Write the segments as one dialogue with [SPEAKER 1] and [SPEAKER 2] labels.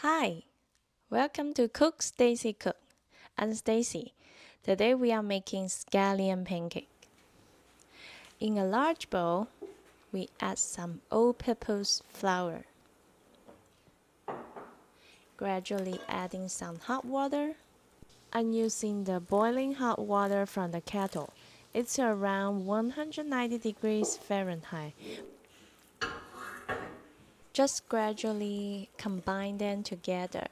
[SPEAKER 1] Hi, welcome to Cook Stacy Cook. I'm Stacy. Today we are making scallion pancake. In a large bowl, we add some all-purpose flour, gradually adding some hot water. I'm using the boiling hot water from the kettle. It's around 190 degrees Fahrenheit. Just gradually combine them together.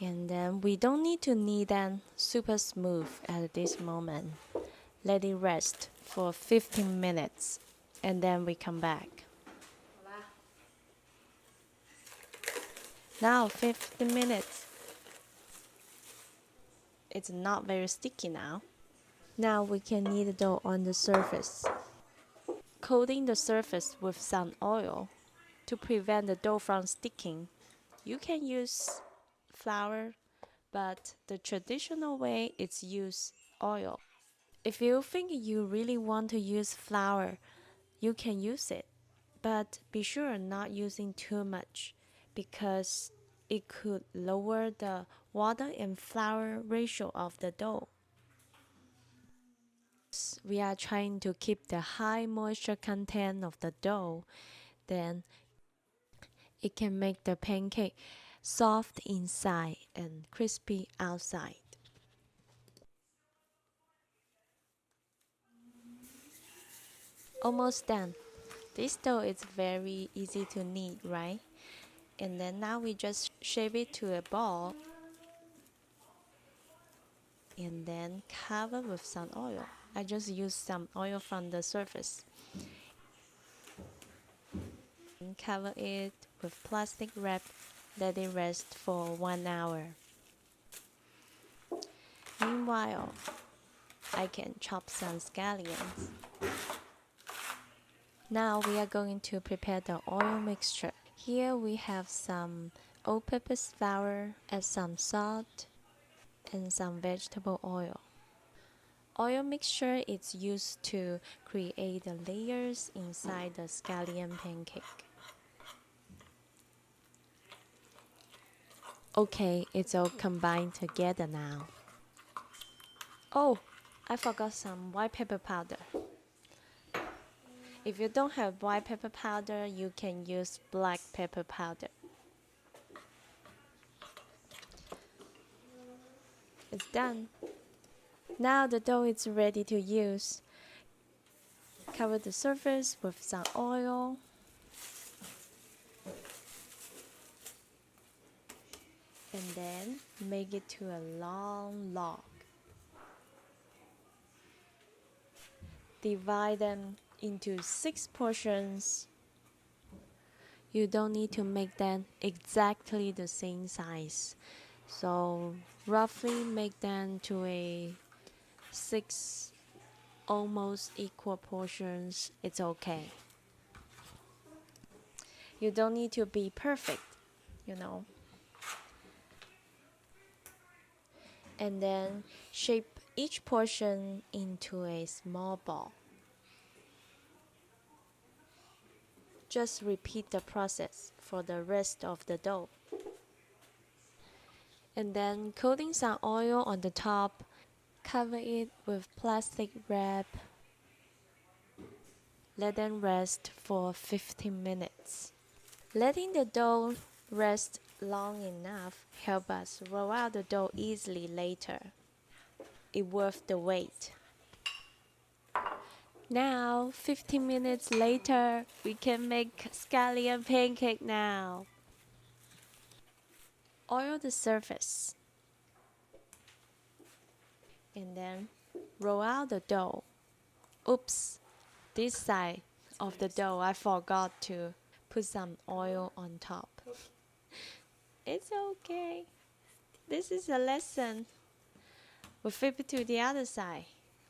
[SPEAKER 1] And then we don't need to knead them super smooth at this moment. Let it rest for 15 minutes and then we come back. Now 15 minutes. It's not very sticky now. Now we can knead the dough on the surface. Coating the surface with some oil to prevent the dough from sticking. You can use flour, but the traditional way is use oil. If you think you really want to use flour, you can use it, but be sure not using too much because it could lower the water and flour ratio of the dough. We are trying to keep the high moisture content of the dough, then it can make the pancake soft inside and crispy outside. Almost done. This dough is very easy to knead, right? And then now we just shape it to a ball and then cover with some oil. I just use some oil from the surface. And cover it with plastic wrap, let it rest for 1 hour. Meanwhile, I can chop some scallions. Now we are going to prepare the oil mixture. Here we have some all-purpose flour, add some salt, and some vegetable oil. Oil mixture is used to create the layers inside the scallion pancake. Okay, it's all combined together now. Oh, I forgot some white pepper powder. If you don't have white pepper powder, you can use black pepper powder. It's done. Now the dough is ready to use. Cover the surface with some oil. And then make it to a long log. Divide them into 6 portions. You don't need to make them exactly the same size. So roughly make them to a 6 almost equal portions. It's okay. You don't need to be perfect, you know. And then shape each portion into a small ball. Just repeat the process for the rest of the dough. And then coating some oil on the top, cover it with plastic wrap. Let them rest for 15 minutes. Letting the dough rest long enough help us roll out the dough easily later. It's worth the wait. Now, 15 minutes later, we can make scallion pancake now. Oil the surface. And then roll out the dough. Oops, this side of the dough I forgot to put some oil on top. It's okay. This is a lesson. We flip it to the other side.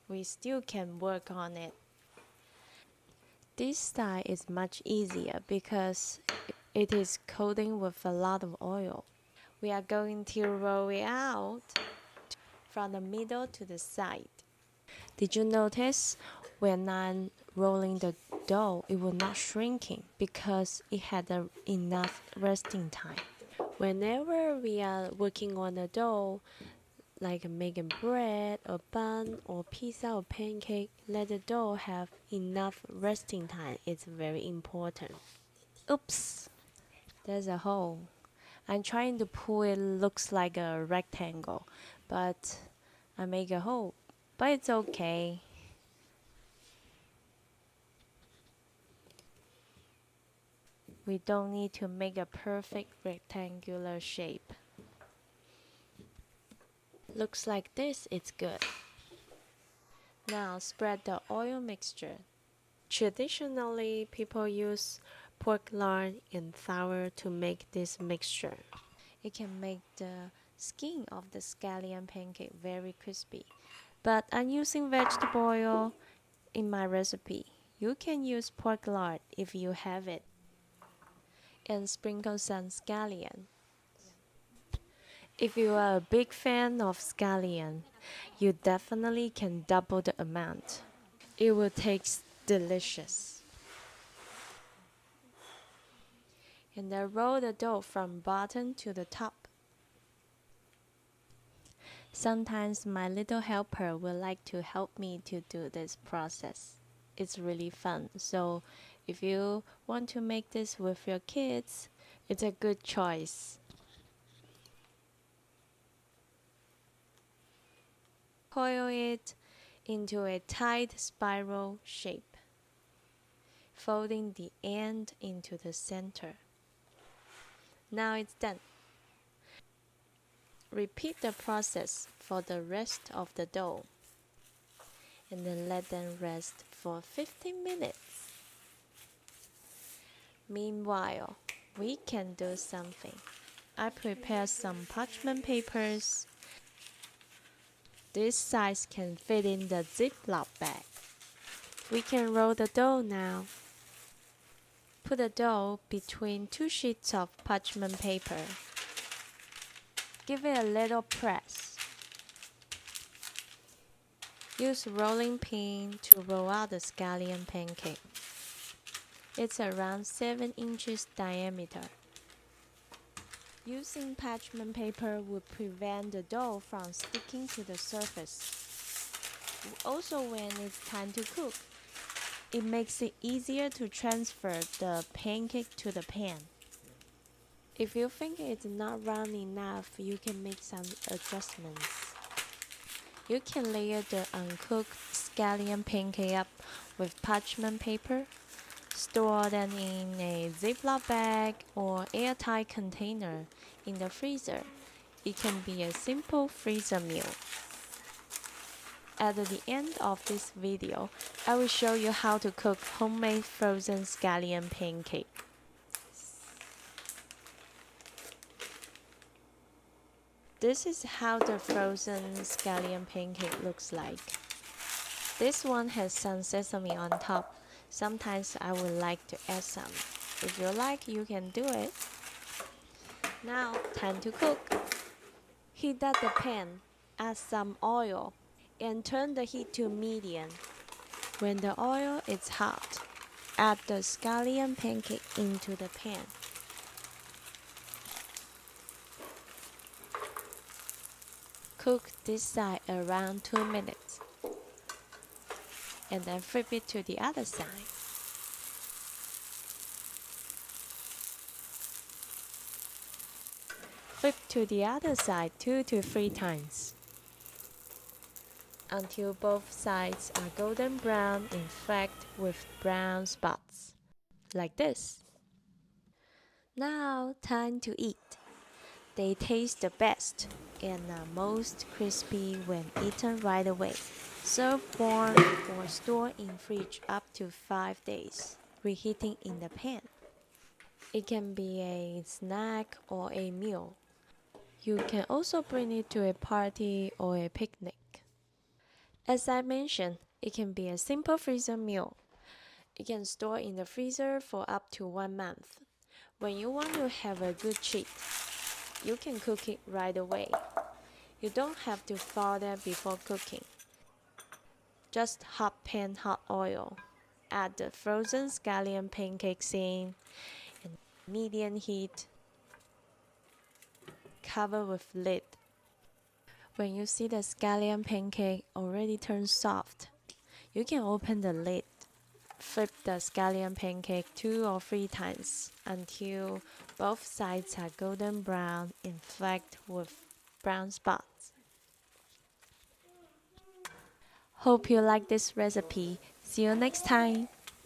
[SPEAKER 1] We still can work on it. This side is much easier because it is coating with a lot of oil. We are going to roll it out from the middle to the side. Did you notice when I'm rolling the dough, it was not shrinking because it had enough resting time. Whenever we are working on a dough, like making bread or bun or pizza or pancake, let the dough have enough resting time. It's very important. Oops, there's a hole. I'm trying to pull it, looks like a rectangle, but I make a hole, but it's okay. We don't need to make a perfect rectangular shape. Looks like this, it's good. Now spread the oil mixture. Traditionally, people use pork lard and flour to make this mixture. It can make the skin of the scallion pancake very crispy. But I'm using vegetable oil in my recipe. You can use pork lard if you have it. And sprinkle some scallion. If you are a big fan of scallion, you definitely can double the amount. It will taste delicious. And then roll the dough from bottom to the top. Sometimes my little helper will like to help me to do this process. It's really fun. So if you want to make this with your kids, it's a good choice. Coil it into a tight spiral shape, folding the end into the center. Now it's done. Repeat the process for the rest of the dough, and then let them rest for 15 minutes. Meanwhile, we can do something. I prepared some parchment papers. This size can fit in the Ziploc bag. We can roll the dough now. Put the dough between two sheets of parchment paper. Give it a little press. Use rolling pin to roll out the scallion pancake. It's around 7 inches diameter. Using parchment paper will prevent the dough from sticking to the surface. Also, when it's time to cook, it makes it easier to transfer the pancake to the pan. If you think it's not round enough, you can make some adjustments. You can layer the uncooked scallion pancake up with parchment paper. Store them in a Ziploc bag or airtight container in the freezer. It can be a simple freezer meal. At the end of this video, I will show you how to cook homemade frozen scallion pancake. This is how the frozen scallion pancake looks like. This one has some sesame on top. Sometimes I would like to add some. If you like, you can do it. Now, time to cook. Heat up the pan, add some oil, and turn the heat to medium. When the oil is hot, add the scallion pancake into the pan. Cook this side around 2 minutes, and then flip it to the other side. Flip to the other side 2 to 3 times until both sides are golden brown and flecked with brown spots, like this. Now, time to eat. They taste the best and are most crispy when eaten right away. Serve warm or store in fridge up to 5 days, reheating in the pan. It can be a snack or a meal. You can also bring it to a party or a picnic. As I mentioned, it can be a simple freezer meal. It can store in the freezer for up to 1 month. When you want to have a good treat, you can cook it right away. You don't have to thaw them before cooking. Just hot pan hot oil. Add the frozen scallion pancakes in and medium heat. cover with lid. When you see the scallion pancake already turned soft, you can open the lid. Flip the scallion pancake 2 or 3 times until both sides are golden brown and flecked with brown spots. Hope you like this recipe. See you next time.